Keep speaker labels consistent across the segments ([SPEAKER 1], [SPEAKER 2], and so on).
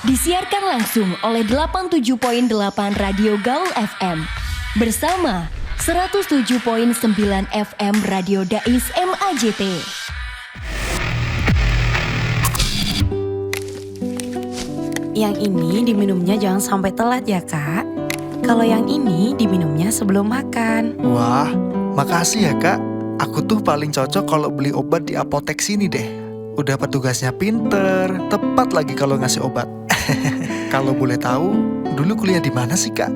[SPEAKER 1] Disiarkan langsung oleh 87.8 Radio Gaul FM bersama 107.9 FM Radio Dais MAJT.
[SPEAKER 2] Yang ini diminumnya jangan sampai telat ya kak. Kalau yang ini diminumnya sebelum makan.
[SPEAKER 3] Wah, makasih ya kak. Aku tuh paling cocok kalau beli obat di apotek sini deh. Udah petugasnya pinter, tepat lagi kalau ngasih obat. Kalau boleh tahu, dulu kuliah di mana sih kak?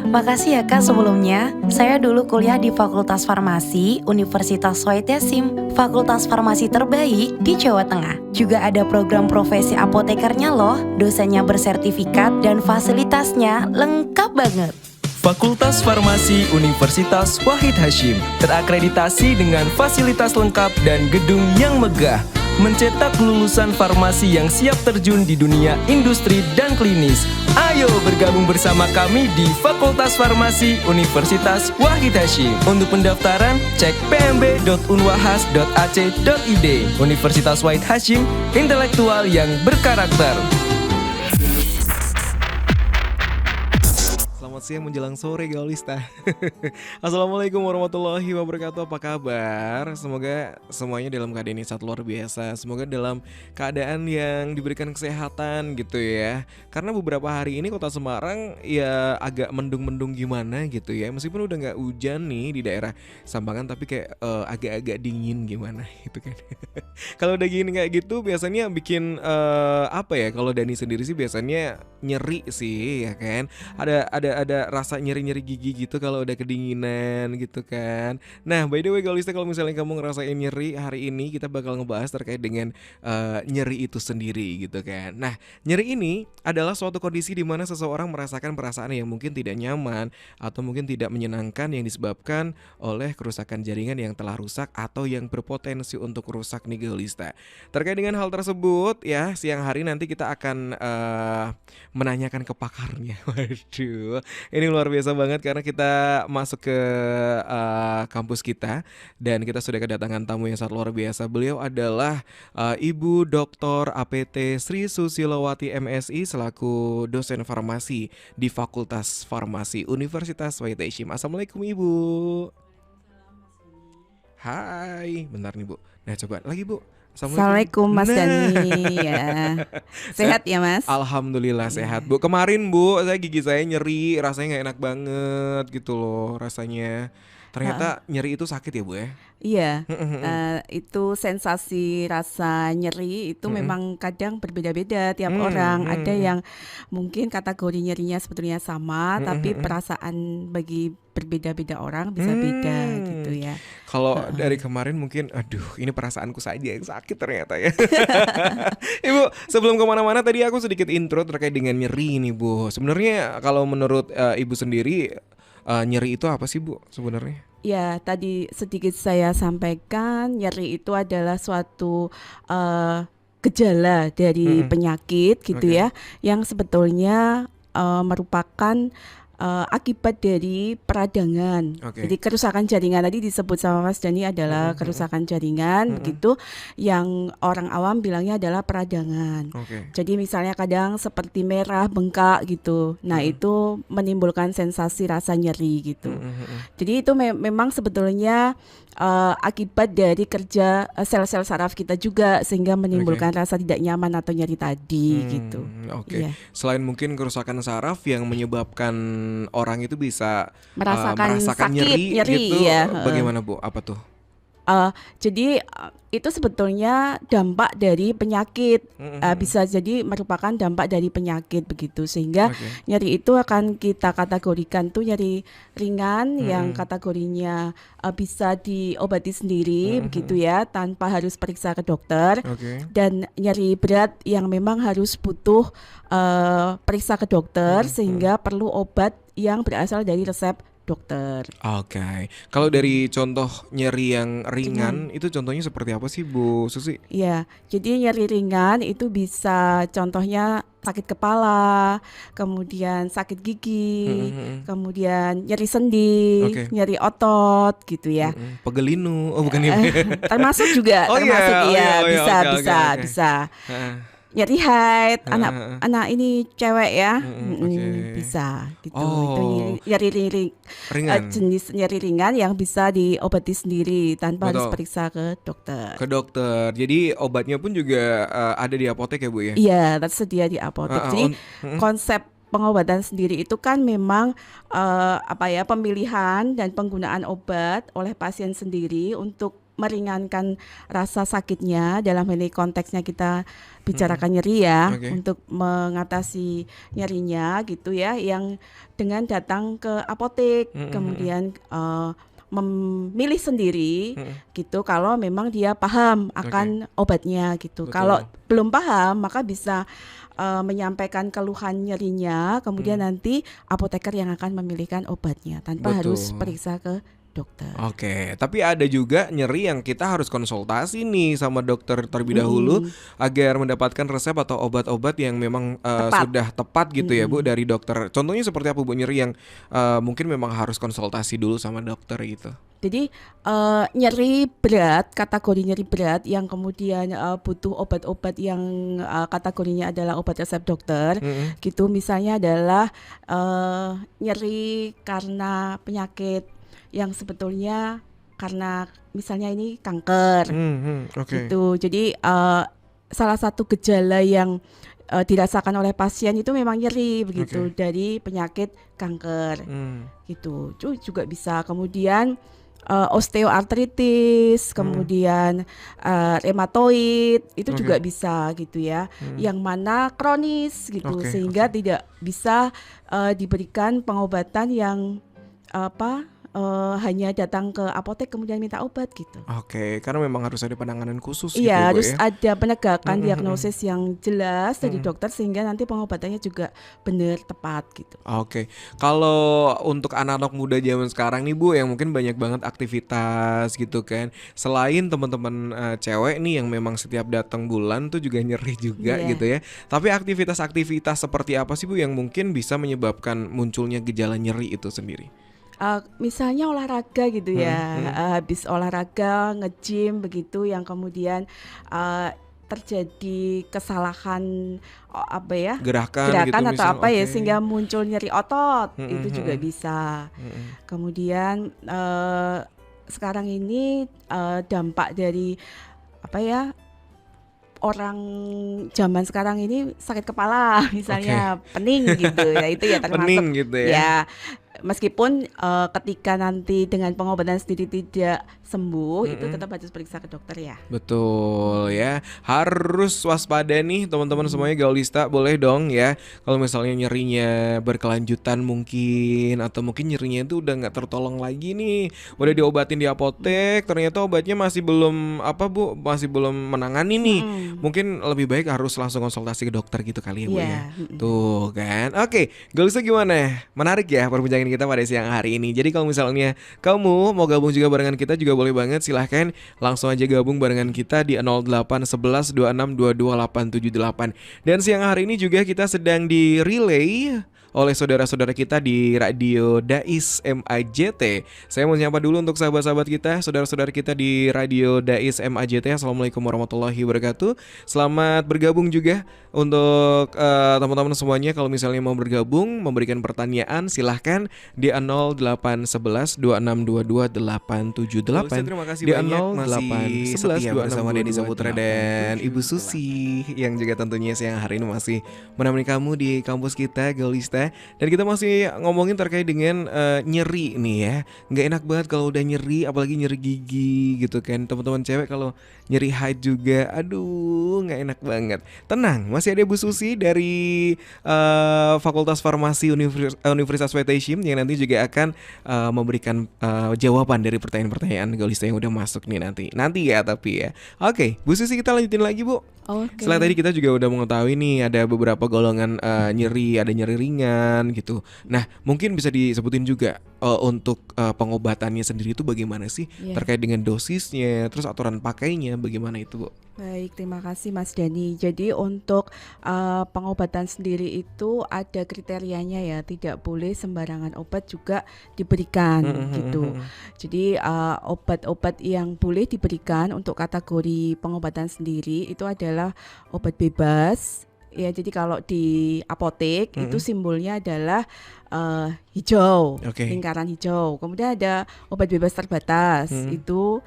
[SPEAKER 2] Makasih ya kak sebelumnya. Saya dulu kuliah di Fakultas Farmasi Universitas Wahid Hasyim, fakultas farmasi terbaik di Jawa Tengah. Juga ada program profesi apotekernya loh. Dosennya bersertifikat dan fasilitasnya lengkap banget.
[SPEAKER 4] Fakultas Farmasi Universitas Wahid Hasyim terakreditasi dengan fasilitas lengkap dan gedung yang megah, mencetak lulusan farmasi yang siap terjun di dunia industri dan klinis. Ayo bergabung bersama kami di Fakultas Farmasi Universitas Wahid Hasyim. Untuk pendaftaran, cek pmb.unwahas.ac.id. Universitas Wahid Hasyim, intelektual yang berkarakter. Selamat siang menjelang sore Gaulista. Assalamualaikum warahmatullahi wabarakatuh. Apa kabar? Semoga semuanya dalam keadaan yang sangat luar biasa. Semoga dalam keadaan yang diberikan kesehatan gitu ya. Karena beberapa hari ini kota Semarang ya agak mendung-mendung gimana gitu ya. Meskipun udah gak hujan nih di daerah Sambangan, tapi kayak agak-agak dingin gimana gitu kan. Kalau udah gini kayak gitu biasanya bikin apa ya? Kalau Dani sendiri sih biasanya nyeri sih ya kan. Ada rasa nyeri-nyeri gigi gitu kalau udah kedinginan gitu kan. Nah, by the way Gaulista, kalau misalnya kamu ngerasain nyeri hari ini, kita bakal ngebahas terkait dengan nyeri itu sendiri gitu kan. Nah, nyeri ini adalah suatu kondisi di mana seseorang merasakan perasaan yang mungkin tidak nyaman atau mungkin tidak menyenangkan yang disebabkan oleh kerusakan jaringan yang telah rusak atau yang berpotensi untuk rusak nih Gaulista. Terkait dengan hal tersebut ya, siang hari nanti kita akan menanyakan ke pakarnya. Waduh, ini luar biasa banget karena kita masuk ke kampus kita dan kita sudah kedatangan tamu yang sangat luar biasa. Beliau adalah Ibu Dr. APT Sri Susilowati MSI selaku dosen farmasi di Fakultas Farmasi Universitas Wahid Hasyim. Assalamualaikum Ibu. Hai, bentar nih Bu. Nah coba lagi Bu.
[SPEAKER 5] Assalamualaikum Mas Dani ya. Sehat ya Mas?
[SPEAKER 4] Alhamdulillah sehat Bu. Kemarin Bu, gigi saya nyeri, rasanya gak enak banget gitu loh rasanya. Ternyata nyeri itu sakit ya Bu ya?
[SPEAKER 5] Iya, itu sensasi rasa nyeri itu memang kadang berbeda-beda tiap orang. Ada yang mungkin kategori nyerinya sebetulnya sama, tapi perasaan bagi berbeda-beda orang bisa beda gitu ya.
[SPEAKER 4] Kalau dari kemarin mungkin, aduh ini perasaanku saja yang sakit ternyata ya. Ibu, sebelum kemana-mana tadi aku sedikit intro terkait dengan nyeri nih Bu. Sebenarnya kalau menurut Ibu sendiri, nyeri itu apa sih Bu sebenarnya?
[SPEAKER 5] Ya, tadi sedikit saya sampaikan, nyeri itu adalah suatu gejala dari penyakit gitu ya, yang sebetulnya merupakan akibat dari peradangan. Jadi kerusakan jaringan tadi disebut sama Mas Dani adalah kerusakan jaringan begitu, yang orang awam bilangnya adalah peradangan. Jadi misalnya kadang seperti merah, bengkak gitu. Nah, itu menimbulkan sensasi rasa nyeri gitu. Jadi itu memang sebetulnya akibat dari kerja sel-sel saraf kita juga sehingga menimbulkan rasa tidak nyaman atau nyeri tadi gitu.
[SPEAKER 4] Yeah. Selain mungkin kerusakan saraf yang menyebabkan orang itu bisa merasakan sakit, nyeri gitu, ya. Bagaimana Bu? Apa tuh?
[SPEAKER 5] Jadi itu sebetulnya dampak dari penyakit, bisa jadi merupakan dampak dari penyakit begitu, sehingga nyeri itu akan kita kategorikan tuh nyeri ringan yang kategorinya bisa diobati sendiri begitu ya, tanpa harus periksa ke dokter, dan nyeri berat yang memang harus butuh periksa ke dokter sehingga perlu obat yang berasal dari resep dokter.
[SPEAKER 4] Kalau dari contoh nyeri yang ringan itu contohnya seperti apa sih Bu Susi?
[SPEAKER 5] Ya, jadi nyeri ringan itu bisa contohnya sakit kepala, kemudian sakit gigi, kemudian nyeri sendi, nyeri otot gitu ya.
[SPEAKER 4] Pegelinu, bukan ya?
[SPEAKER 5] Termasuk juga, bisa. nyeri haid, anak ini cewek ya, bisa gitu. Itu nyeri ringan, jenis nyeri ringan yang bisa diobati sendiri tanpa harus periksa ke dokter.
[SPEAKER 4] Jadi obatnya pun juga ada di apotek ya Bu ya?
[SPEAKER 5] Iya, tersedia di apotek. Jadi konsep pengobatan sendiri itu kan memang pemilihan dan penggunaan obat oleh pasien sendiri untuk meringankan rasa sakitnya. Dalam ini konteksnya kita bicarakan nyeri ya, untuk mengatasi nyerinya gitu ya, yang dengan datang ke apotek kemudian memilih sendiri gitu, kalau memang dia paham akan obatnya gitu. Kalau belum paham maka bisa menyampaikan keluhan nyerinya, kemudian nanti apoteker yang akan memilihkan obatnya tanpa harus periksa ke dokter.
[SPEAKER 4] Oke, tapi ada juga nyeri yang kita harus konsultasi nih sama dokter terlebih dahulu agar mendapatkan resep atau obat-obat yang memang sudah tepat gitu ya Bu dari dokter. Contohnya seperti apa Bu, nyeri yang mungkin memang harus konsultasi dulu sama dokter gitu?
[SPEAKER 5] Jadi nyeri berat, kategori nyeri berat yang kemudian butuh obat-obat yang kategorinya adalah obat resep dokter gitu. Misalnya adalah nyeri karena penyakit yang sebetulnya karena misalnya ini kanker gitu. Jadi salah satu gejala yang dirasakan oleh pasien itu memang nyeri begitu dari penyakit kanker gitu. Itu juga bisa. Kemudian osteoartritis, kemudian rheumatoid itu juga bisa gitu ya. Yang mana kronis gitu, sehingga tidak bisa diberikan pengobatan yang hanya datang ke apotek kemudian minta obat gitu.
[SPEAKER 4] Karena memang harus ada penanganan khusus gitu
[SPEAKER 5] ya,
[SPEAKER 4] Bu
[SPEAKER 5] harus
[SPEAKER 4] ya.
[SPEAKER 5] ada penegakan diagnosis yang jelas dari dokter sehingga nanti pengobatannya juga benar tepat gitu.
[SPEAKER 4] Kalau untuk anak-anak muda zaman sekarang nih Bu, yang mungkin banyak banget aktivitas gitu kan. Selain teman-teman cewek nih yang memang setiap datang bulan tuh juga nyeri juga gitu ya. Tapi aktivitas-aktivitas seperti apa sih Bu yang mungkin bisa menyebabkan munculnya gejala nyeri itu sendiri?
[SPEAKER 5] Misalnya olahraga gitu ya, habis olahraga nge-gym begitu, yang kemudian terjadi kesalahan gerakan gitu, atau sehingga muncul nyeri otot, itu juga bisa. Kemudian sekarang ini dampak dari orang zaman sekarang ini sakit kepala misalnya, pening gitu ya, itu ya termasuk
[SPEAKER 4] pening gitu ya.
[SPEAKER 5] Meskipun ketika nanti dengan pengobatan sendiri tidak sembuh, itu tetap harus periksa ke dokter ya.
[SPEAKER 4] Betul ya, harus waspada nih teman-teman semuanya. Gaulista boleh dong ya, kalau misalnya nyerinya berkelanjutan mungkin, atau mungkin nyerinya itu udah nggak tertolong lagi nih, udah diobatin di apotek, ternyata obatnya masih belum masih belum menangani nih, mungkin lebih baik harus langsung konsultasi ke dokter gitu kali ya Bu ya. Tuh kan. Gaulista gimana? Menarik ya perbincangan kita pada siang hari ini. Jadi kalau misalnya kamu mau gabung juga barengan kita juga boleh banget, silahkan langsung aja gabung barengan kita di 0811 26 22 878. Dan siang hari ini juga kita sedang di relay oleh saudara-saudara kita di Radio Dais MAJT. Saya mau nyapa dulu untuk sahabat-sahabat kita, saudara-saudara kita di Radio Dais MAJT. Assalamualaikum warahmatullahi wabarakatuh. Selamat bergabung juga untuk teman-teman semuanya. Kalau misalnya mau bergabung, memberikan pertanyaan, silahkan di 0811 2622 878. Terima kasih di banyak masih setia bersama Denny Saputra dan Ibu Susi yang juga tentunya siang hari ini masih menemani kamu di kampus kita Gaulista. Dan kita masih ngomongin terkait dengan nyeri nih ya. Nggak enak banget kalau udah nyeri, apalagi nyeri gigi gitu kan. Teman-teman cewek kalau nyeri haid juga, aduh nggak enak banget. Tenang, masih ada Bu Susi dari Fakultas Farmasi Universitas Wetesim yang nanti juga akan memberikan jawaban dari pertanyaan-pertanyaan Gaulista yang udah masuk nih nanti ya. Tapi ya Bu Susi, kita lanjutin lagi Bu. Setelah tadi kita juga udah mengetahui nih ada beberapa golongan nyeri, ada nyeri ringan, ringan gitu. Nah, mungkin bisa disebutin juga untuk pengobatannya sendiri itu bagaimana sih? Terkait dengan dosisnya, terus aturan pakainya bagaimana itu, Bu?
[SPEAKER 5] Baik, terima kasih Mas Dani. Jadi untuk pengobatan sendiri itu ada kriterianya ya, tidak boleh sembarangan obat juga diberikan gitu. Jadi obat-obat yang boleh diberikan untuk kategori pengobatan sendiri itu adalah obat bebas. Ya, jadi kalau di apotek itu simbolnya adalah hijau, lingkaran hijau. Kemudian ada obat bebas terbatas, itu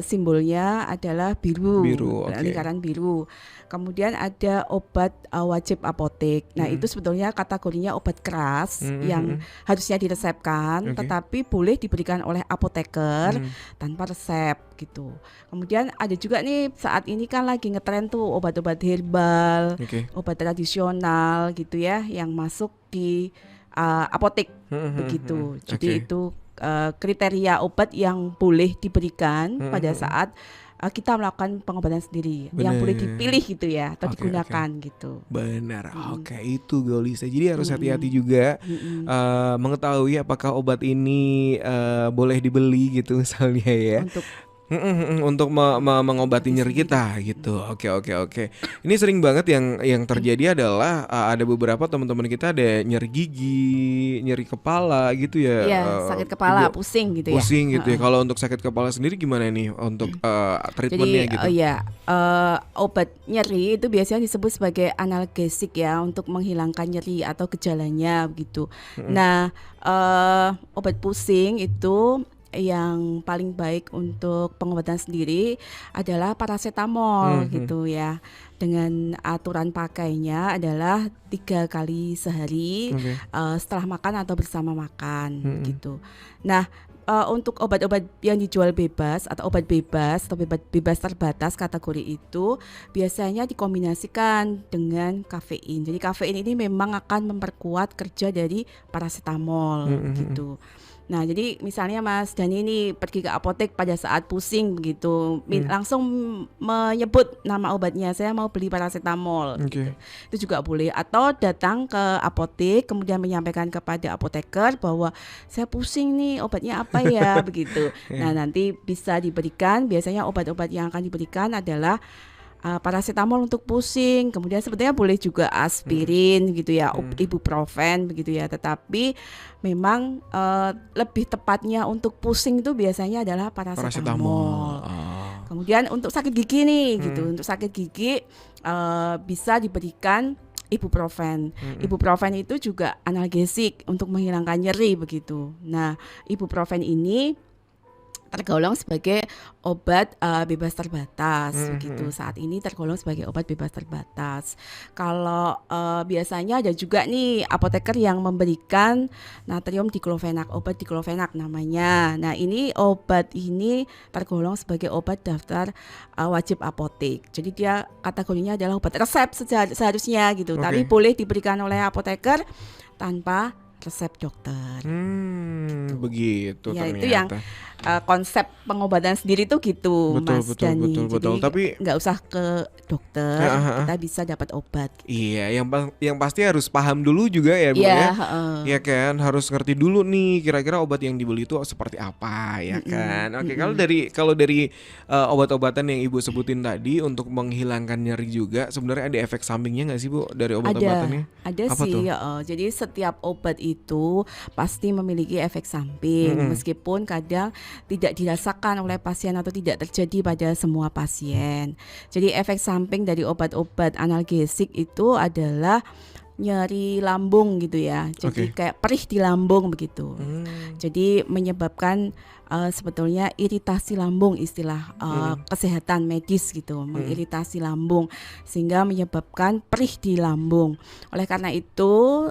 [SPEAKER 5] simbolnya adalah biru, lingkaran biru. Kemudian ada obat wajib apotek. Nah, itu sebetulnya kategorinya obat keras yang harusnya diresepkan, tetapi boleh diberikan oleh apoteker tanpa resep gitu. Kemudian ada juga nih saat ini kan lagi ngetren tuh obat-obat herbal, obat tradisional gitu ya, yang masuk di apotek begitu. Jadi itu kriteria obat yang boleh diberikan pada saat kita melakukan pengobatan sendiri. Yang boleh dipilih gitu ya, atau digunakan gitu.
[SPEAKER 4] Benar. Oke, itu Gaulisa. Jadi harus hati-hati juga mengetahui apakah obat ini boleh dibeli gitu misalnya ya. Untuk mengobati nyeri kita gitu. Oke. Ini sering banget yang terjadi adalah ada beberapa teman-teman kita ada nyeri gigi, nyeri kepala gitu ya.
[SPEAKER 5] Iya, sakit kepala, pusing gitu ya.
[SPEAKER 4] Pusing gitu ya. Kalau untuk sakit kepala sendiri gimana nih untuk treatmentnya gitu?
[SPEAKER 5] Jadi obat nyeri itu biasanya disebut sebagai analgesik ya, untuk menghilangkan nyeri atau gejalanya begitu. Nah, obat pusing itu yang paling baik untuk pengobatan sendiri adalah paracetamol gitu ya. Dengan aturan pakainya adalah 3 kali sehari setelah makan atau bersama makan gitu. Nah, untuk obat-obat yang dijual bebas atau obat bebas atau bebas terbatas kategori itu biasanya dikombinasikan dengan kafein. Jadi kafein ini memang akan memperkuat kerja dari paracetamol gitu. Nah, jadi misalnya Mas Dani ini pergi ke apotek pada saat pusing begitu, langsung menyebut nama obatnya, saya mau beli paracetamol. Gitu. Itu juga boleh. Atau datang ke apotek kemudian menyampaikan kepada apoteker bahwa saya pusing nih, obatnya apa ya begitu. Nah, nanti bisa diberikan, biasanya obat-obat yang akan diberikan adalah paracetamol untuk pusing, kemudian sebetulnya boleh juga aspirin gitu ya, ibuprofen begitu ya, tetapi memang lebih tepatnya untuk pusing itu biasanya adalah paracetamol. Kemudian untuk sakit gigi nih gitu, untuk sakit gigi bisa diberikan ibuprofen. Ibuprofen itu juga analgesik untuk menghilangkan nyeri begitu. Nah, ibuprofen ini tergolong sebagai obat bebas terbatas begitu. Saat ini tergolong sebagai obat bebas terbatas. Kalau biasanya ada juga nih apoteker yang memberikan natrium diklofenak, obat diklofenak namanya. Nah, ini obat ini tergolong sebagai obat daftar wajib apotek. Jadi dia kategorinya adalah obat resep seharusnya gitu. Tapi boleh diberikan oleh apoteker tanpa resep dokter.
[SPEAKER 4] Gitu. Begitu ya, ternyata.
[SPEAKER 5] Itu yang konsep pengobatan sendiri tuh gitu, Mas Dani.
[SPEAKER 4] Betul. Tapi
[SPEAKER 5] nggak usah ke dokter, kita bisa dapat obat.
[SPEAKER 4] Iya, yang pasti harus paham dulu juga ya, Bu ya. Ya kan, harus ngerti dulu nih kira-kira obat yang dibeli itu seperti apa ya kan. Oke, kalau dari obat-obatan yang Ibu sebutin tadi untuk menghilangkan nyeri juga, sebenarnya ada efek sampingnya nggak sih, Bu, dari obat-obatannya?
[SPEAKER 5] Ada apa sih. Jadi setiap obat itu pasti memiliki efek samping, meskipun kadang tidak dirasakan oleh pasien atau tidak terjadi pada semua pasien. Jadi efek samping dari obat-obat analgesik itu adalah nyeri lambung gitu ya. Jadi kayak perih di lambung begitu. Jadi menyebabkan sebetulnya iritasi lambung, istilah kesehatan medis gitu, mengiritasi lambung sehingga menyebabkan perih di lambung. Oleh karena itu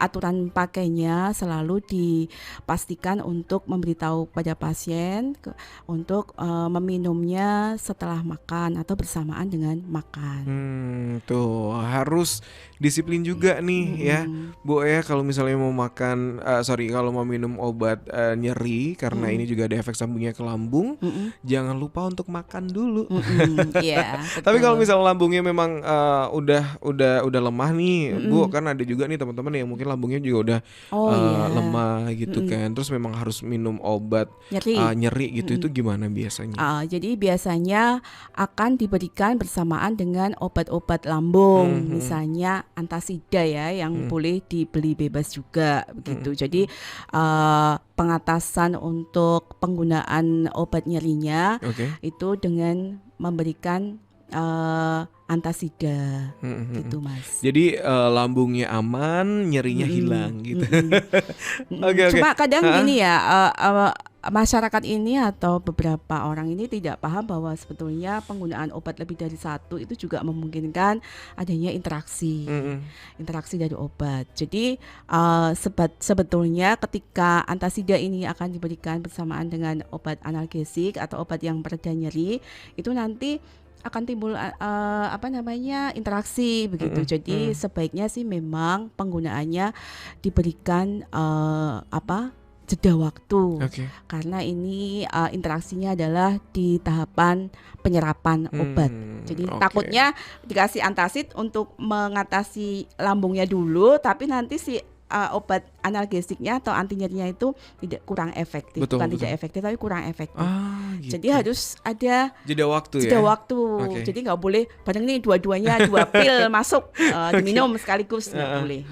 [SPEAKER 5] aturan pakainya selalu dipastikan untuk memberitahu pada pasien untuk meminumnya setelah makan atau bersamaan dengan makan.
[SPEAKER 4] Tuh harus disiplin juga nih ya, Bu ya, kalau misalnya mau makan kalau mau minum obat nyeri, karena ini juga ada efek sampingnya ke lambung, jangan lupa untuk makan dulu.
[SPEAKER 5] Iya.
[SPEAKER 4] Tapi kalau misalnya lambungnya memang udah lemah nih, Bu, kan ada juga nih teman-teman yang mungkin lambungnya juga udah lemah gitu kan. Terus memang harus minum obat nyeri gitu. Itu gimana biasanya?
[SPEAKER 5] Jadi biasanya akan diberikan bersamaan dengan obat-obat lambung, misalnya antasida ya, yang boleh dibeli bebas juga begitu. Jadi pengatasan untuk penggunaan obat nyerinya itu dengan memberikan antasida gitu, Mas.
[SPEAKER 4] Jadi lambungnya aman, nyerinya hilang gitu.
[SPEAKER 5] Cuma kadang gini ya, masyarakat ini atau beberapa orang ini tidak paham bahwa sebetulnya penggunaan obat lebih dari satu itu juga memungkinkan adanya interaksi dari obat. Jadi sebetulnya ketika antasida ini akan diberikan bersamaan dengan obat analgesik atau obat yang mereda nyeri, itu nanti akan timbul interaksi begitu. Jadi sebaiknya sih memang penggunaannya diberikan jeda waktu, karena ini interaksinya adalah di tahapan penyerapan obat. Jadi takutnya dikasih antasid untuk mengatasi lambungnya dulu, tapi nanti si obat analgesiknya atau anti nyerinya itu tidak efektif, tidak efektif tapi kurang efektif.
[SPEAKER 4] Gitu.
[SPEAKER 5] Jadi harus ada
[SPEAKER 4] jeda waktu
[SPEAKER 5] Jadi nggak boleh padahal nih dua-duanya 2 pil masuk diminum sekaligus, nggak boleh.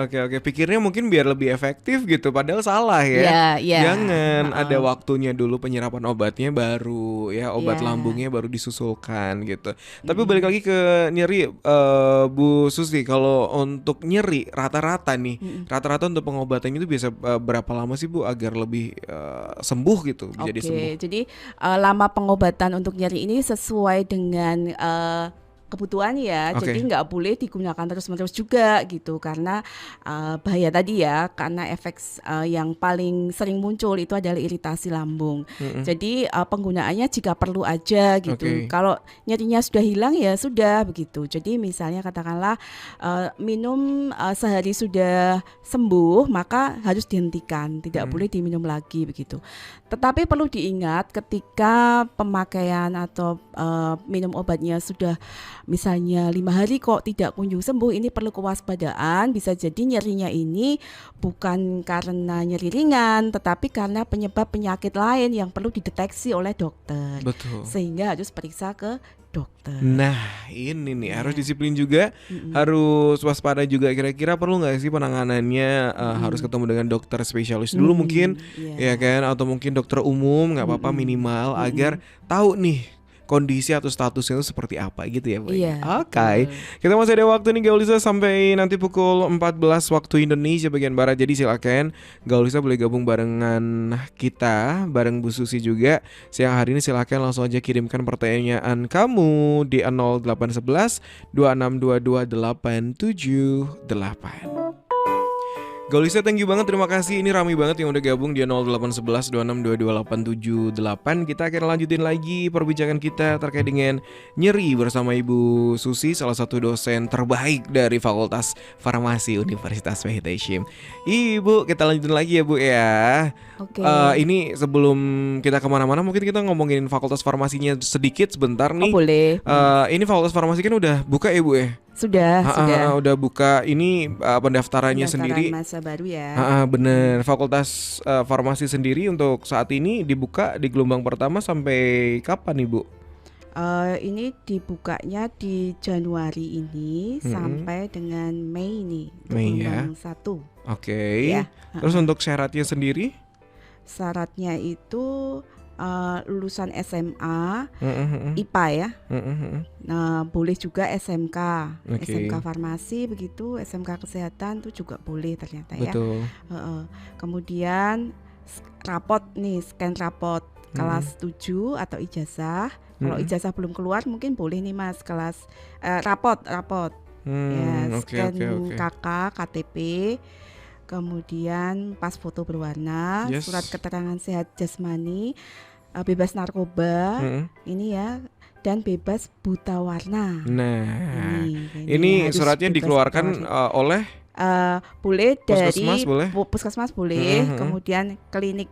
[SPEAKER 4] Oke. Pikirnya mungkin biar lebih efektif gitu, padahal salah ya. Jangan ada waktunya dulu penyerapan obatnya baru ya, obat lambungnya baru disusulkan gitu. Tapi balik lagi ke nyeri, Bu Susi, kalau untuk nyeri rata-rata untuk pengobatan itu biasa berapa lama sih, Bu, agar lebih sembuh gitu, jadi sembuh?
[SPEAKER 5] Jadi lama pengobatan untuk nyeri ini sesuai dengan kebutuhan ya. Jadi nggak boleh digunakan terus-menerus juga gitu, karena bahaya tadi ya, karena efek yang paling sering muncul itu adalah iritasi lambung. Jadi penggunaannya jika perlu aja gitu. Kalau nyerinya sudah hilang ya sudah begitu. Jadi misalnya katakanlah minum sehari sudah sembuh, maka harus dihentikan, tidak boleh diminum lagi begitu. Tetapi perlu diingat ketika pemakaian atau minum obatnya sudah misalnya 5 hari kok tidak kunjung sembuh, ini perlu kewaspadaan. Bisa jadi nyerinya ini bukan karena nyeri ringan, tetapi karena penyebab penyakit lain yang perlu dideteksi oleh dokter. Sehingga harus periksa ke dokter.
[SPEAKER 4] Nah ini nih harus disiplin juga, harus waspada juga. Kira-kira perlu nggak sih penanganannya harus ketemu dengan dokter spesialis dulu mungkin, ya kan? Atau mungkin dokter umum, nggak apa-apa minimal agar tahu nih kondisi atau statusnya itu seperti apa gitu ya, Bu? Oke. Kita masih ada waktu nih Gaulisa sampai nanti pukul 14 waktu Indonesia bagian Barat. Jadi silakan Gaulisa boleh gabung barengan kita, bareng Bu Susi juga. Siang hari ini silakan langsung aja kirimkan pertanyaan kamu di 0811 2622 878. Gaulisa, thank you banget, terima kasih. Ini ramai banget yang udah gabung di 0811 2622 878. Kita akan lanjutin lagi perbincangan kita terkait dengan nyeri bersama Ibu Susi, salah satu dosen terbaik dari Fakultas Farmasi Universitas Wahid Hasyim. Ibu, kita lanjutin lagi ya, Bu ya. Ini sebelum kita kemana-mana, mungkin kita ngomongin Fakultas Farmasinya sedikit sebentar nih.
[SPEAKER 5] Boleh.
[SPEAKER 4] Ini Fakultas Farmasi kan udah buka ya, Bu ya?
[SPEAKER 5] Sudah.
[SPEAKER 4] Udah buka. Ini pendaftarannya sendiri
[SPEAKER 5] masa baru ya.
[SPEAKER 4] Bener. Fakultas Farmasi sendiri untuk saat ini dibuka di gelombang pertama sampai kapan nih, Bu?
[SPEAKER 5] Ini dibukanya di Januari ini sampai dengan Mei nih, gelombang 1.
[SPEAKER 4] Terus untuk syaratnya sendiri?
[SPEAKER 5] Syaratnya itu lulusan SMA, IPA ya. Nah, boleh juga SMK, SMK Farmasi begitu, SMK Kesehatan tuh juga boleh ternyata ya. Kemudian rapot nih, scan rapot kelas 7 atau ijazah. Kalau ijazah belum keluar mungkin boleh nih Mas, kelas rapot. Scan KK, KTP. Kemudian pas foto berwarna, surat keterangan sehat jasmani, bebas narkoba, ini ya, dan bebas buta warna.
[SPEAKER 4] Nah, ini suratnya dikeluarkan oleh
[SPEAKER 5] boleh dari
[SPEAKER 4] puskesmas, boleh?
[SPEAKER 5] Puskesmas boleh, kemudian klinik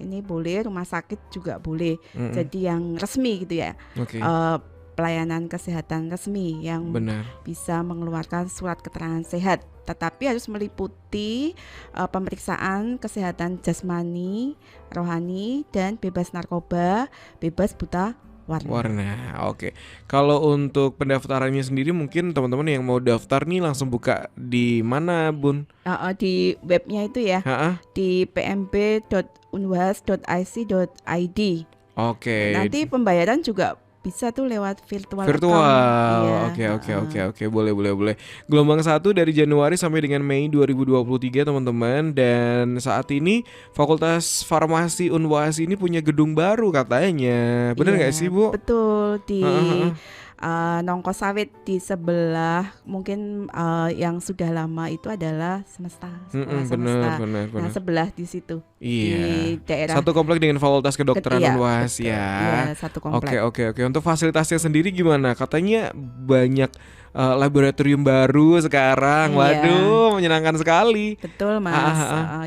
[SPEAKER 5] ini boleh, rumah sakit juga boleh. Jadi yang resmi gitu ya. Pelayanan kesehatan resmi yang bisa mengeluarkan surat keterangan sehat, tetapi harus meliputi pemeriksaan kesehatan jasmani, rohani, dan bebas narkoba, bebas buta warna.
[SPEAKER 4] Oke. Kalau untuk pendaftarannya sendiri mungkin teman-teman yang mau daftar nih langsung buka di mana, Bun?
[SPEAKER 5] Di webnya itu ya, di pmb.unwahas.ic.id.
[SPEAKER 4] Oke.
[SPEAKER 5] Nanti pembayaran juga bisa tuh lewat virtual.
[SPEAKER 4] Oke, boleh. Gelombang 1 dari Januari sampai dengan Mei 2023 teman-teman. Dan saat ini Fakultas Farmasi Unwahas ini punya gedung baru katanya. Bener nggak sih, Bu?
[SPEAKER 5] Betul, di Nongko Sawit di sebelah, mungkin yang sudah lama itu adalah Semesta.
[SPEAKER 4] Benar.
[SPEAKER 5] Nah, sebelah di situ.
[SPEAKER 4] Iya.
[SPEAKER 5] Di daerah
[SPEAKER 4] satu komplek dengan Fakultas Kedokteran Unwahas ya.
[SPEAKER 5] Iya, satu komplek.
[SPEAKER 4] Oke. Untuk fasilitasnya sendiri gimana? Katanya banyak laboratorium baru sekarang. Waduh, menyenangkan sekali.
[SPEAKER 5] Betul, Mas.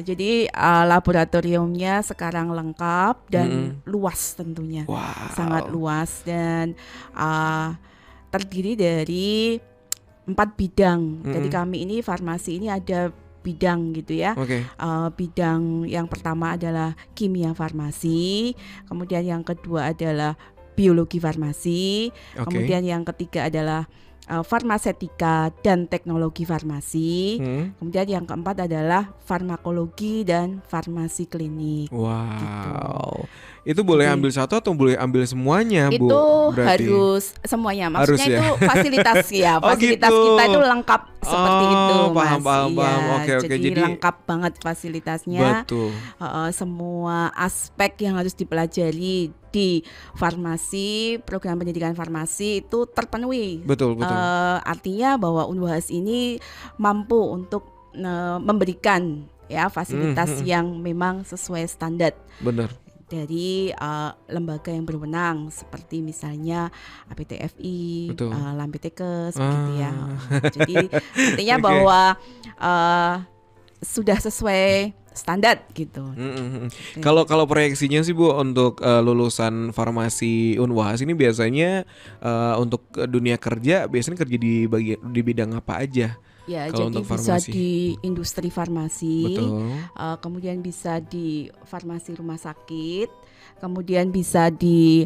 [SPEAKER 5] Jadi laboratoriumnya sekarang lengkap dan luas tentunya.
[SPEAKER 4] Wow.
[SPEAKER 5] Sangat luas dan terdiri dari 4 bidang. Jadi kami ini farmasi ini ada bidang gitu ya. Bidang yang pertama adalah kimia farmasi, kemudian yang kedua adalah biologi farmasi, kemudian yang ketiga adalah farmasetika dan teknologi farmasi, kemudian yang keempat adalah farmakologi dan farmasi klinik.
[SPEAKER 4] Wow.
[SPEAKER 5] Gitu.
[SPEAKER 4] Itu boleh ambil satu atau boleh ambil semuanya, Bu?
[SPEAKER 5] Itu
[SPEAKER 4] berarti
[SPEAKER 5] harus semuanya. Maksudnya
[SPEAKER 4] harus, ya?
[SPEAKER 5] itu fasilitas ya. Fasilitas
[SPEAKER 4] gitu.
[SPEAKER 5] kita itu lengkap seperti itu, Mas.
[SPEAKER 4] Paham. Oke.
[SPEAKER 5] Jadi lengkap banget fasilitasnya.
[SPEAKER 4] Betul.
[SPEAKER 5] Semua aspek yang harus dipelajari di farmasi, program pendidikan farmasi itu terpenuhi.
[SPEAKER 4] Betul.
[SPEAKER 5] Artinya bahwa Unwahas ini mampu untuk memberikan ya fasilitas yang memang sesuai standar.
[SPEAKER 4] Benar.
[SPEAKER 5] Dari lembaga yang berwenang seperti misalnya APTFI, Lampitekes begitu ya. Jadi artinya bahwa sudah sesuai standar gitu.
[SPEAKER 4] Kalau proyeksinya sih, Bu, untuk lulusan farmasi Unwahas ini biasanya untuk dunia kerja biasanya kerja di bidang apa aja?
[SPEAKER 5] Ya,
[SPEAKER 4] kalau
[SPEAKER 5] jadi
[SPEAKER 4] untuk
[SPEAKER 5] bisa
[SPEAKER 4] farmasi.
[SPEAKER 5] di industri farmasi,
[SPEAKER 4] Betul.
[SPEAKER 5] kemudian bisa di farmasi rumah sakit, kemudian bisa di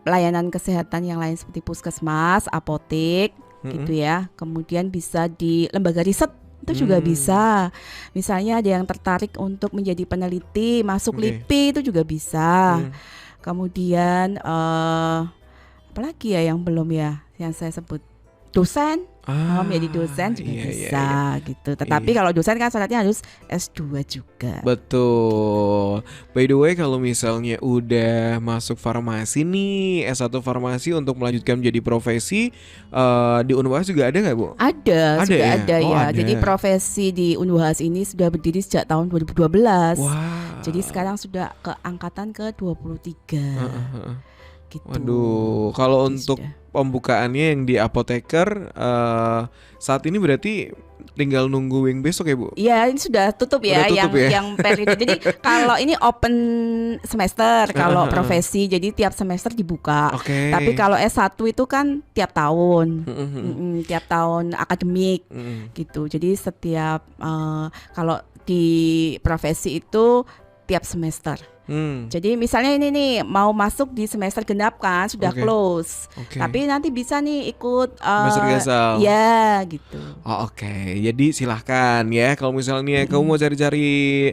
[SPEAKER 5] pelayanan kesehatan yang lain seperti puskesmas, apotek, gitu ya. Kemudian bisa di lembaga riset itu juga bisa. Misalnya ada yang tertarik untuk menjadi peneliti, masuk LIPI itu juga bisa. Kemudian apalagi ya yang belum ya, yang saya sebut dosen. Menjadi dosen juga bisa gitu. Tetapi kalau dosen kan syaratnya harus S2 juga.
[SPEAKER 4] Betul. By the way, kalau misalnya udah masuk farmasi nih, S1 farmasi untuk melanjutkan menjadi profesi di Unwahas juga ada nggak, Bu?
[SPEAKER 5] Ada ya.
[SPEAKER 4] Ada.
[SPEAKER 5] Jadi profesi di Unwahas ini sudah berdiri sejak tahun 2012.
[SPEAKER 4] Wow.
[SPEAKER 5] Jadi sekarang sudah ke angkatan ke-23. Gitu.
[SPEAKER 4] Waduh, kalau untuk pembukaannya yang di apoteker saat ini berarti tinggal nunggu wing besok ya, Bu?
[SPEAKER 5] Iya, ini sudah tutup ya, yang periode. Jadi kalau ini open semester kalau profesi, jadi tiap semester dibuka. Tapi kalau S1 itu kan tiap tahun, tiap tahun akademik gitu. Jadi setiap kalau di profesi itu tiap semester. Jadi misalnya ini nih mau masuk di semester genap kan sudah close, tapi nanti bisa nih ikut
[SPEAKER 4] semester gasal.
[SPEAKER 5] Ya gitu.
[SPEAKER 4] Jadi silahkan ya kalau misalnya kamu mau cari-cari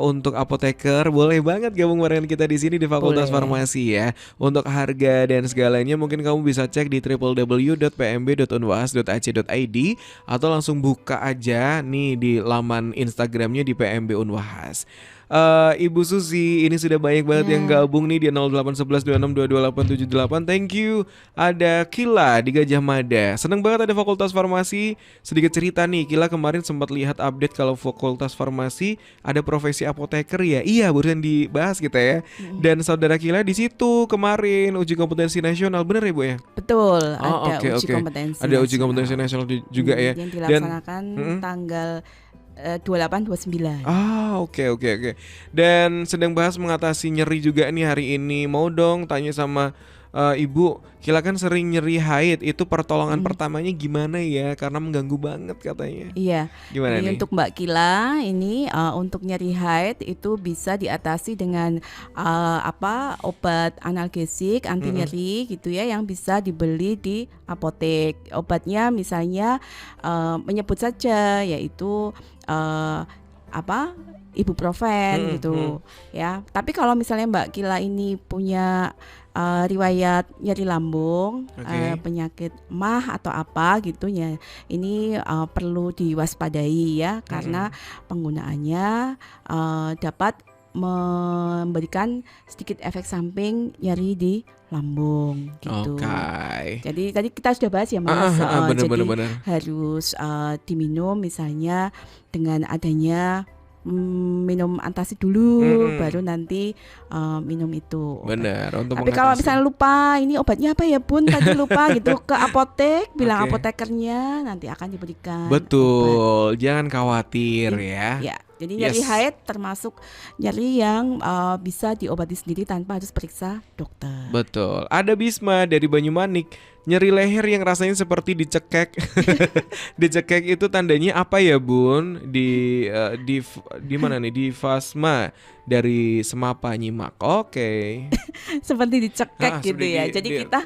[SPEAKER 4] untuk apoteker, boleh banget gabung bareng kita di sini di Fakultas Farmasi ya. Untuk harga dan segalanya mungkin kamu bisa cek di www.pmb.unwahas.ac.id atau langsung buka aja nih di laman Instagramnya di PMB Unwahas. Ibu Susi, ini sudah banyak banget yang gabung nih di 0811262228. Thank you. Ada Kila di Gajah Mada. Seneng banget ada Fakultas Farmasi. Sedikit cerita nih, Kila kemarin sempat lihat update kalau Fakultas Farmasi ada profesi apoteker ya. Iya, barusan dibahas kita ya. Dan saudara Kila di situ kemarin uji kompetensi nasional, bener ya, Bu ya?
[SPEAKER 5] Betul, ada uji kompetensi.
[SPEAKER 4] Ada uji kompetensi nasional juga ya.
[SPEAKER 5] Yang dilaksanakan tanggal 2829.
[SPEAKER 4] Oke. Dan sedang bahas mengatasi nyeri juga nih hari ini. Mau dong tanya sama Ibu, Kila kan sering nyeri haid, itu pertolongan pertamanya gimana ya? Karena mengganggu banget katanya.
[SPEAKER 5] Iya.
[SPEAKER 4] Gimana
[SPEAKER 5] Jadi
[SPEAKER 4] nih?
[SPEAKER 5] untuk Mbak Kila ini untuk nyeri haid itu bisa diatasi dengan obat analgesik anti nyeri gitu ya, yang bisa dibeli di apotek. Obatnya misalnya menyebut saja yaitu ibuprofen gitu ya. Tapi kalau misalnya Mbak Kila ini punya riwayat nyeri lambung, penyakit MAH atau apa gitu ya, ini perlu diwaspadai ya, karena penggunaannya dapat memberikan sedikit efek samping nyeri di lambung gitu. Jadi tadi kita sudah bahas ya Mas,
[SPEAKER 4] bener.
[SPEAKER 5] harus diminum misalnya dengan adanya minum antacid dulu, baru nanti minum itu obat.
[SPEAKER 4] Bener.
[SPEAKER 5] Tapi kalau misalnya lupa ini obatnya apa ya Bun, tadi lupa gitu, ke apotek bilang apotekernya, nanti akan diberikan.
[SPEAKER 4] Betul, jangan khawatir ya.
[SPEAKER 5] Ya, jadi nyeri haid termasuk nyeri yang bisa diobati sendiri tanpa harus periksa dokter.
[SPEAKER 4] Betul. Ada Bisma dari Banyumanik. Nyeri leher yang rasanya seperti dicekek. Dicekek itu tandanya apa ya Bun? Di mana nih? Di Fasma dari Semapa Nyimak. Oke.
[SPEAKER 5] Seperti dicekek gitu ya. Jadi kita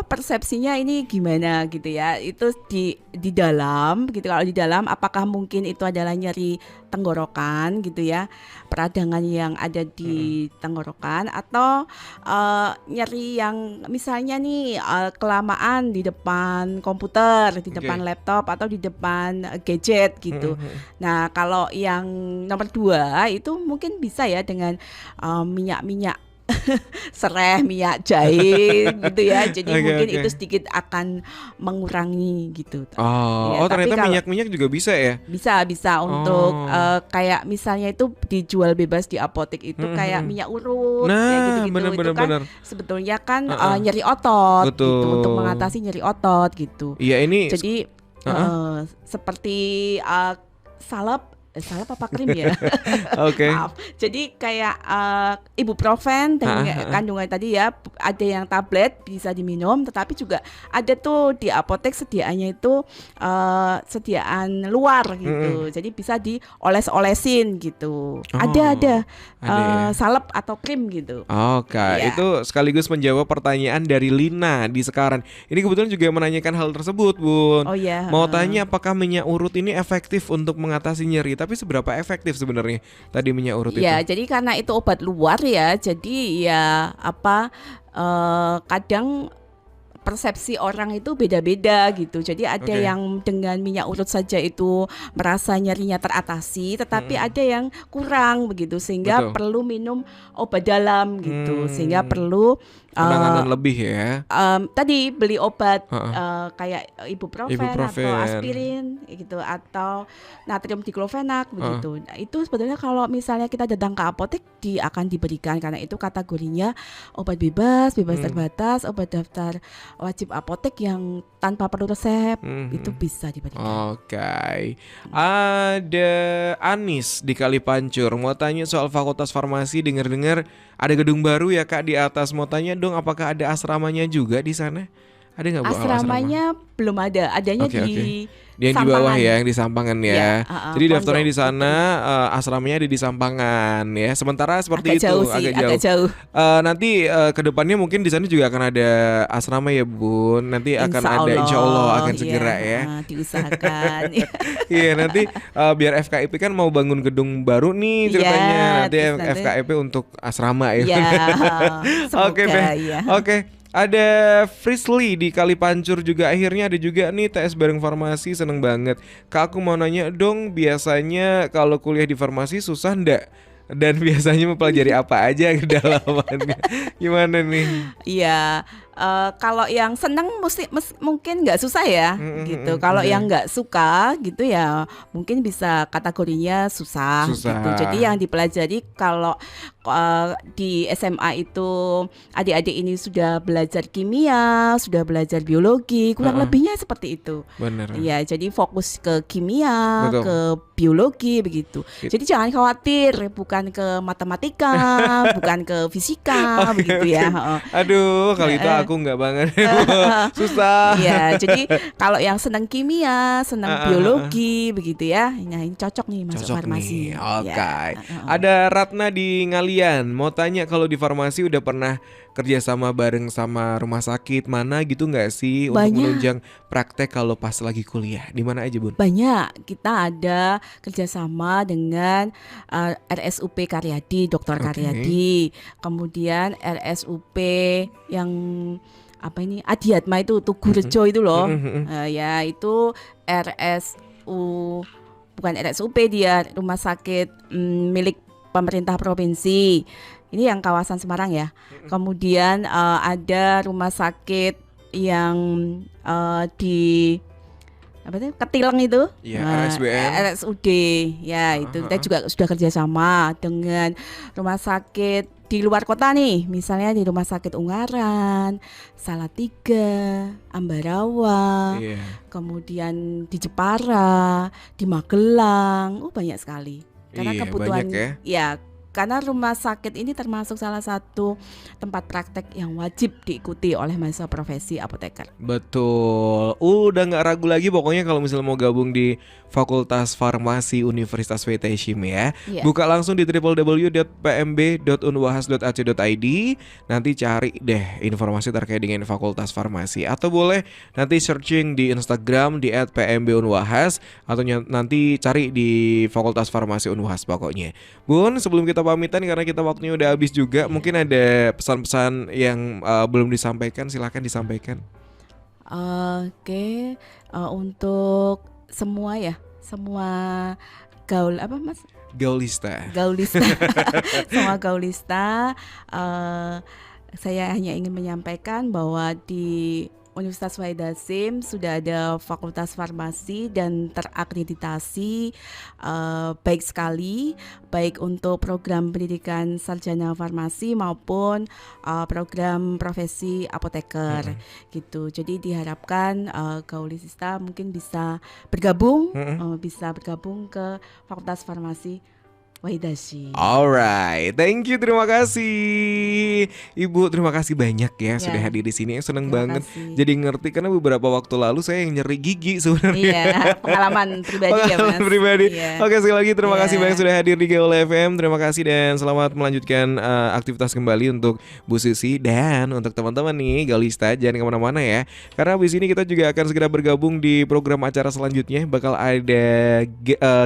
[SPEAKER 5] persepsinya ini gimana gitu ya. Itu di dalam gitu. Kalau di dalam apakah mungkin itu adalah nyeri tenggorokan gitu ya, peradangan yang ada di tenggorokan, atau nyeri yang misalnya nih kelamaan di depan komputer, di depan laptop atau di depan gadget gitu. Nah, kalau yang nomor 2 itu mungkin bisa ya dengan minyak-minyak sereh, minyak jahe gitu ya. Jadi mungkin itu sedikit akan mengurangi gitu.
[SPEAKER 4] Ternyata minyak-minyak juga bisa ya?
[SPEAKER 5] Bisa untuk kayak misalnya itu dijual bebas di apotek itu kayak minyak urut, kayak gitu-gitu. Itu kan sebetulnya kan nyeri otot gitu, untuk mengatasi nyeri otot gitu.
[SPEAKER 4] Iya, ini
[SPEAKER 5] jadi seperti salep apa krim ya? Maaf. Jadi kayak ibuprofen dan kandungan tadi ya, ada yang tablet bisa diminum, tetapi juga ada tuh di apotek sediaannya itu sediaan luar gitu. Jadi bisa dioles-olesin gitu. Ada salep atau krim gitu.
[SPEAKER 4] Itu sekaligus menjawab pertanyaan dari Lina di Sekarang. Ini kebetulan juga menanyakan hal tersebut, Bun. Mau tanya apakah minyak urut ini efektif untuk mengatasi nyeri? Tapi seberapa efektif sebenarnya tadi minyak urut itu?
[SPEAKER 5] Ya, jadi karena itu obat luar ya, jadi ya kadang persepsi orang itu beda-beda gitu. Jadi ada yang dengan minyak urut saja itu merasa nyerinya teratasi, tetapi ada yang kurang begitu, sehingga perlu minum obat dalam gitu, sehingga perlu
[SPEAKER 4] penanganan lebih ya.
[SPEAKER 5] Tadi beli obat kayak ibuprofen atau aspirin gitu, atau natrium diklofenak begitu. Nah, itu sebetulnya kalau misalnya kita datang ke apotek akan diberikan, karena itu kategorinya obat bebas terbatas, obat daftar wajib apotek yang tanpa perlu resep, itu bisa diberikan.
[SPEAKER 4] Ada Anis di Kalipancur mau tanya soal Fakultas Farmasi. Dengar-dengar ada gedung baru ya Kak di atas. Mau tanya dong, apakah ada asramanya juga di sana? Ada nggak Bu?
[SPEAKER 5] Asramanya belum ada, adanya di
[SPEAKER 4] yang di bawah ya, yang di Sampangan ya. Jadi daftarnya di sana, asramanya ada di Sampangan ya. Sementara seperti agak jauh. Nanti kedepannya mungkin di sana juga akan ada asrama ya Bun. Nanti akan ada, insya Allah akan segera ya.
[SPEAKER 5] Diusahakan.
[SPEAKER 4] Iya, nanti biar FKIP kan mau bangun gedung baru nih ceritanya. Nanti FKIP untuk asrama ya. Oke. Ada Frisley di Kalipancur juga, akhirnya ada juga nih TS bareng farmasi, seneng banget. Kak, aku mau nanya dong, biasanya kalau kuliah di farmasi susah ndak? Dan biasanya mempelajari apa aja kedalamannya? Gimana nih?
[SPEAKER 5] Iya, kalau yang seneng mungkin nggak susah ya gitu. Kalau yang nggak suka gitu ya mungkin bisa kategorinya susah gitu. Jadi yang dipelajari kalau di SMA itu adik-adik ini sudah belajar kimia, sudah belajar biologi, kurang lebihnya seperti itu.
[SPEAKER 4] Benar.
[SPEAKER 5] Ya, jadi fokus ke kimia, ke biologi begitu. Jadi jangan khawatir, bukan ke matematika, bukan ke fisika, begitu ya.
[SPEAKER 4] Aduh, kalau itu aku nggak banget, susah.
[SPEAKER 5] Ya, jadi kalau yang senang kimia, senang biologi, begitu ya, nah ini cocok nih masuk farmasi.
[SPEAKER 4] Oke.
[SPEAKER 5] Ya.
[SPEAKER 4] Ada Ratna di Ngalian, mau tanya kalau di farmasi udah pernah kerja sama bareng sama rumah sakit mana gitu nggak sih untuk menunjang praktek kalau pas lagi kuliah? Di mana aja, Bun?
[SPEAKER 5] Banyak, kita ada kerjasama dengan RSUP Karyadi, Dr. Karyadi, kemudian RSUP yang apa ini Adiatma itu Tugurejo itu loh, ya itu bukan RSUP, dia rumah sakit milik pemerintah provinsi. Ini yang kawasan Semarang ya. Kemudian ada rumah sakit yang di apa itu Ketileng itu, RSUD ya, itu kita juga sudah kerjasama dengan rumah sakit di luar kota nih, misalnya di Rumah Sakit Ungaran, Salatiga, Ambarawa, kemudian di Jepara, di Magelang, banyak sekali. Karena kebutuhan ya, karena rumah sakit ini termasuk salah satu tempat praktek yang wajib diikuti oleh mahasiswa profesi apoteker.
[SPEAKER 4] Betul, udah nggak ragu lagi pokoknya kalau misalnya mau gabung di Fakultas Farmasi Universitas VTSIM ya. Buka langsung di www.pmb.unwahas.ac.id. Nanti cari deh informasi terkait dengan Fakultas Farmasi, atau boleh nanti searching di Instagram di @pmbunwahas, atau nanti cari di Fakultas Farmasi Unwahas pokoknya. Bun, sebelum kita pamitan karena kita waktunya udah habis juga, mungkin ada pesan-pesan yang belum disampaikan, silakan disampaikan.
[SPEAKER 5] Oke, untuk semua gaul apa Mas?
[SPEAKER 4] Gaulista.
[SPEAKER 5] Semua gaulista, saya hanya ingin menyampaikan bahwa di Universitas Wahid Hasyim sudah ada Fakultas Farmasi dan terakreditasi baik sekali, baik untuk program pendidikan sarjana farmasi maupun program profesi apoteker gitu. Jadi diharapkan gaulisista mungkin bisa bergabung ke Fakultas Farmasi Wahid Hasyim.
[SPEAKER 4] Alright, thank you, terima kasih Ibu, terima kasih banyak ya sudah hadir di sini. Seneng banget jadi ngerti, karena beberapa waktu lalu saya yang nyeri gigi sebenarnya.
[SPEAKER 5] Iya, pengalaman pribadi ya Mas.
[SPEAKER 4] Oke, sekali lagi terima kasih banyak sudah hadir di Gaul FM. Terima kasih dan selamat melanjutkan aktivitas kembali untuk Bu Susi, dan untuk teman-teman nih Gaulista jangan kemana-mana ya, karena abis ini kita juga akan segera bergabung di program acara selanjutnya. Bakal ada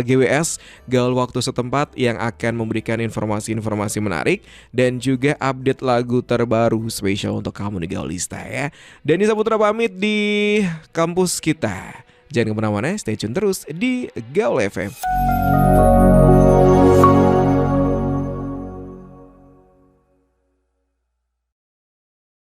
[SPEAKER 4] GWS Gaul Waktu Setempat yang akan memberikan informasi-informasi menarik dan juga update lagu terbaru spesial untuk kamu di Gaulista ya. Dan Nisa Putra pamit di kampus kita. Jangan kemana-mana, stay tune terus di Gaul FM.